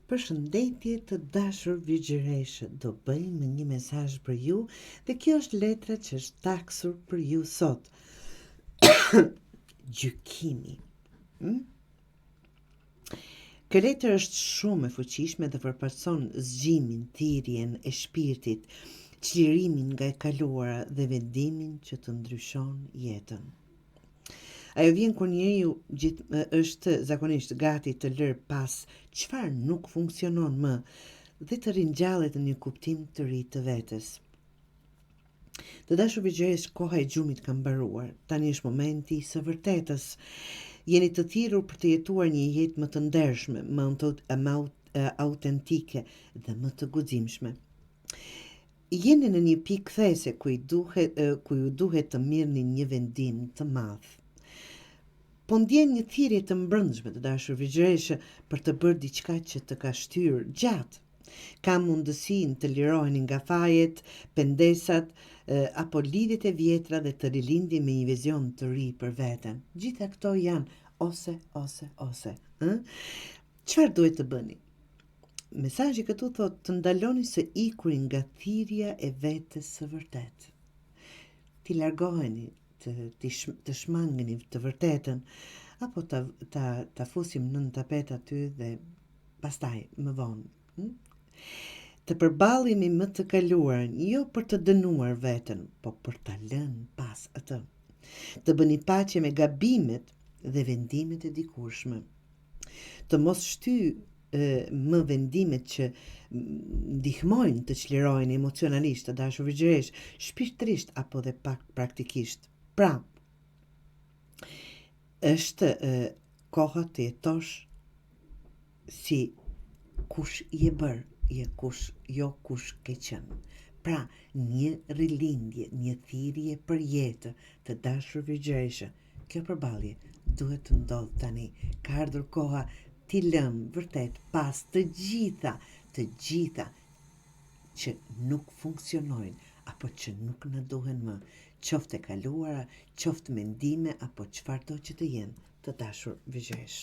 Përshëndetje të dashur vigjereshe, do bëjmë një mesazh për ju dhe kjo është letra që është taksur për ju sot. Gjykimi. Kjo letër është shumë e fuqishme dhe përparson zgjimin, thirrjen e shpirtit, çlirimin nga e kaluara dhe vendimin që të ndryshon jetën. Ajo vjen kur njeriu është zakonisht gati të lërë pas çfarë nuk funksionon më dhe të ringjallet në një kuptim të ri të vetes. Të dashur vigjeresh, koha e gjumit ka mbaruar. Tani është momenti i së vërtetës. Jeni të thirrur për të jetuar një jetë më të ndershme, më autentike dhe më të guximshme. Jeni në një pikë these ku ju duhet të merrni një vendim të madh. Po ndjen një thirrje të mbrëmshme të dashur vigjereshe për të bërë diçka që të ka shtyrë gjatë. Ka mundësinë të liroheni nga fajet, pendesat, apo lidhjet e vjetra dhe të rilindje me një vizion të ri për veten. Gjitha këto janë ose. Çfarë duhet të bëni? Mesazhi këtu thotë të ndaloni së ikuri nga thirrja e vetes së vërtet. Ti largoheni, të shmangeni të vërtetën, apo ta fusim nën tapet aty dhe pastaj më vonë. Të përballemi më të kaluarën, jo për të dënuar veten, po për ta lënë pas atë. Të bëni paqe me gabimet dhe vendimet e dikurshme. Të mos më vendimet që ndihmojnë të çliroheni emocionalisht, të dashur vigjeresh, shpirtërisht apo dhe pak praktikisht. Pra, është koha të jetosh si kush je bërë, jo kush ke qenë. Pra, një rilindje, një thirrje për jetë, të dashur vigjereshe. Kjo përballje duhet të ndodhë tani. Ka ardhur koha t'i lëmë vërtet pas të gjitha që nuk funksionojnë apo që nuk në duhen më, qoftë e kaluara, qoftë mendime apo çfarëdo që të jenë, të dashur vigjeresh.